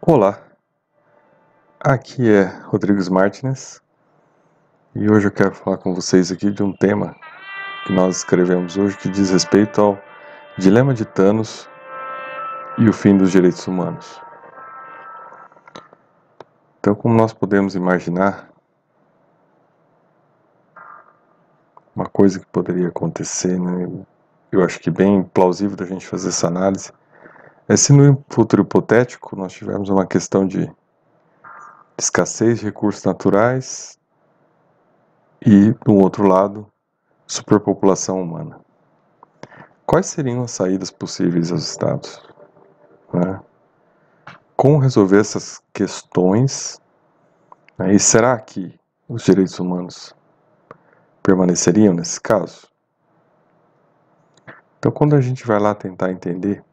Olá, aqui é Rodrigues Martins e hoje eu quero falar com vocês aqui de um tema que nós escrevemos hoje que diz respeito ao dilema de Thanos e o fim dos direitos humanos. Então, como nós podemos imaginar, uma coisa que poderia acontecer, né, eu acho que bem plausível da gente fazer essa análise, é se no futuro hipotético nós tivermos uma questão de escassez de recursos naturais e, do outro lado, superpopulação humana. Quais seriam as saídas possíveis aos estados, né? Como resolver essas questões, né? E será que os direitos humanos permaneceriam nesse caso? Então, quando a gente vai lá tentar entender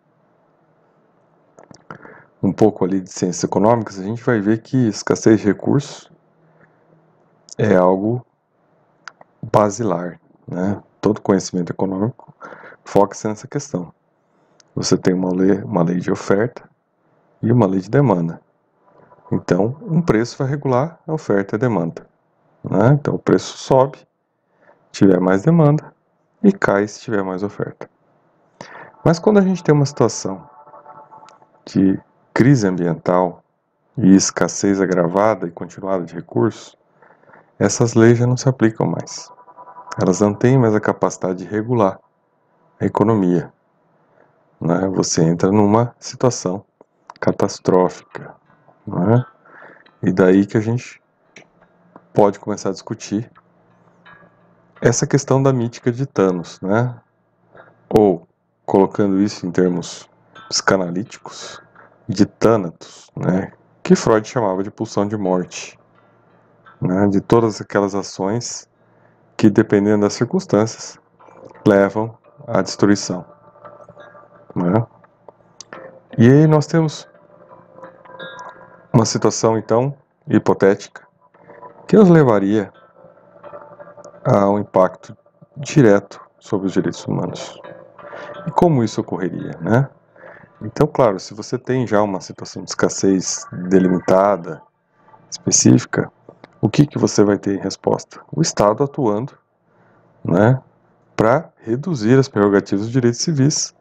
um pouco ali de ciências econômicas, a gente vai ver que escassez de recursos é algo basilar, né? Todo conhecimento econômico foca-se nessa questão. Você tem uma lei de oferta e uma lei de demanda. Então, um preço vai regular a oferta e a demanda, né? Então, o preço sobe se tiver mais demanda e cai se tiver mais oferta. Mas quando a gente tem uma situação de crise ambiental e escassez agravada e continuada de recursos, essas leis já não se aplicam mais. Elas não têm mais a capacidade de regular a economia, né? Você entra numa situação catastrófica, né? E daí que a gente pode começar a discutir essa questão da mítica de Thanos, né? Ou, colocando isso em termos psicanalíticos, de Thanatos, né? Que Freud chamava de pulsão de morte, né? De todas aquelas ações que, dependendo das circunstâncias, levam à destruição, né? E aí nós temos uma situação, então, hipotética, que nos levaria a um impacto direto sobre os direitos humanos. E como isso ocorreria, né? Então, claro, se você tem já uma situação de escassez delimitada, específica, o que você vai ter em resposta? O Estado atuando, né, para reduzir as prerrogativas dos direitos civis,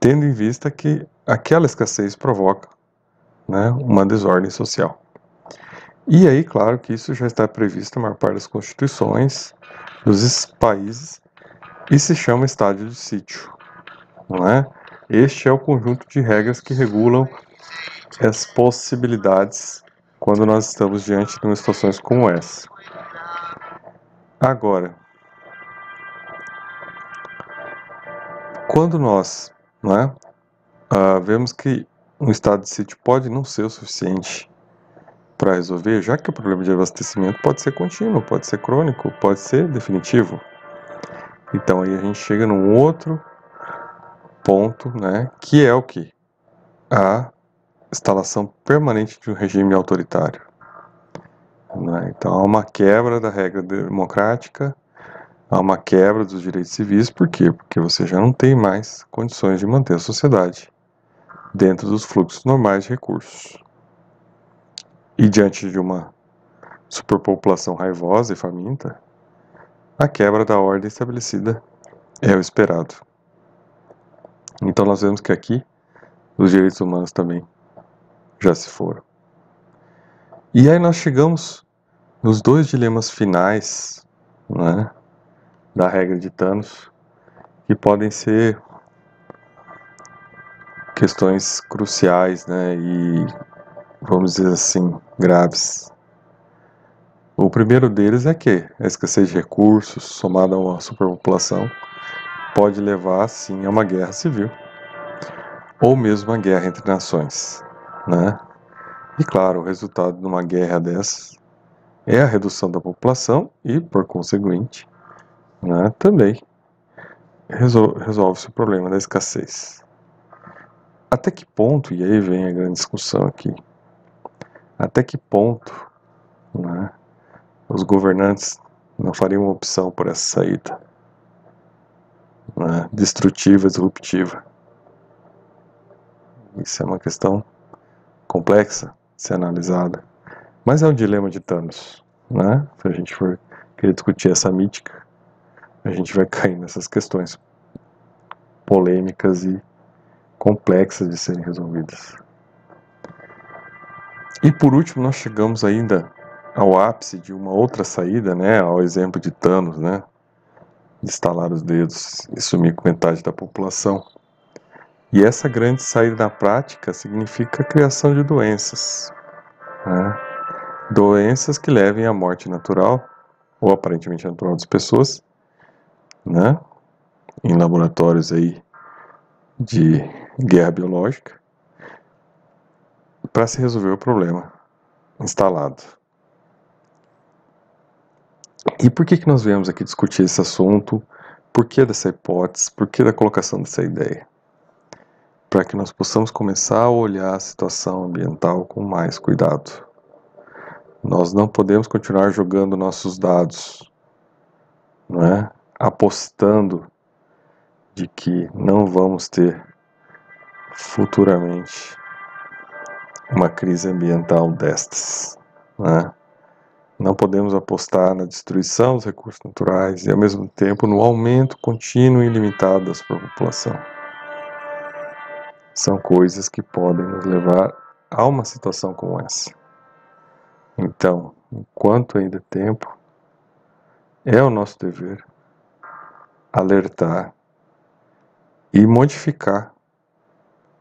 tendo em vista que aquela escassez provoca, né, uma desordem social. E aí, claro que isso já está previsto na maior parte das constituições dos países e se chama estado de sítio, não é? Este é o conjunto de regras que regulam as possibilidades quando nós estamos diante de uma situações como essa. Agora, quando nós, não é, vemos que um estado de sítio pode não ser o suficiente para resolver, já que o problema de abastecimento pode ser contínuo, pode ser crônico, pode ser definitivo. Então aí a gente chega num outro ponto, né, que é o que? A instalação permanente de um regime autoritário, né? Então há uma quebra da regra democrática, há uma quebra dos direitos civis, por quê? Porque você já não tem mais condições de manter a sociedade dentro dos fluxos normais de recursos. E diante de uma superpopulação raivosa e faminta, a quebra da ordem estabelecida é o esperado. Então nós vemos que aqui os direitos humanos também já se foram. E aí nós chegamos nos dois dilemas finais, né, da regra de Thanos, que podem ser questões cruciais, né, e vamos dizer assim, graves. O primeiro deles é que a escassez de recursos, somada a uma superpopulação, pode levar, sim, a uma guerra civil, ou mesmo uma guerra entre nações, né? E claro, o resultado de uma guerra dessas é a redução da população e, por conseguinte, né, também resolve-se o problema da escassez. Até que ponto, e aí vem a grande discussão aqui, até que ponto, né, os governantes não fariam uma opção por essa saída, né, destrutiva, disruptiva? Isso é uma questão complexa de ser analisada, mas é um dilema de Thanos, né? Se a gente for querer discutir essa mítica, a gente vai cair nessas questões polêmicas e complexas de serem resolvidas. E por último, nós chegamos ainda ao ápice de uma outra saída, né? Ao exemplo de Thanos, né? De estalar os dedos e sumir com metade da população. E essa grande saída na prática significa a criação de doenças, né? Doenças que levem à morte natural, ou aparentemente natural das pessoas, né? Em laboratórios aí de guerra biológica, para se resolver o problema instalado. E por que nós viemos aqui discutir esse assunto? Por que dessa hipótese? Por que da colocação dessa ideia? Para que nós possamos começar a olhar a situação ambiental com mais cuidado. Nós não podemos continuar jogando nossos dados, não é? Apostando de que não vamos ter futuramente uma crise ambiental destas, né? Não podemos apostar na destruição dos recursos naturais e, ao mesmo tempo, no aumento contínuo e ilimitado da sua população. São coisas que podem nos levar a uma situação como essa. Então, enquanto ainda é tempo, é o nosso dever alertar e modificar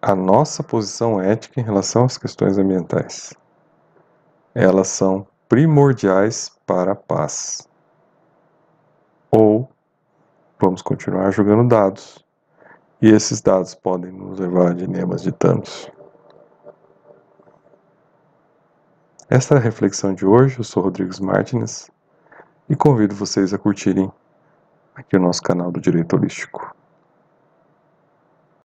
a nossa posição ética em relação às questões ambientais. Elas são primordiais para a paz. Ou vamos continuar jogando dados, e esses dados podem nos levar a dilemas de Thanos. Esta é a reflexão de hoje. Eu sou Rodrigues Martins e convido vocês a curtirem aqui o nosso canal do Direito Holístico.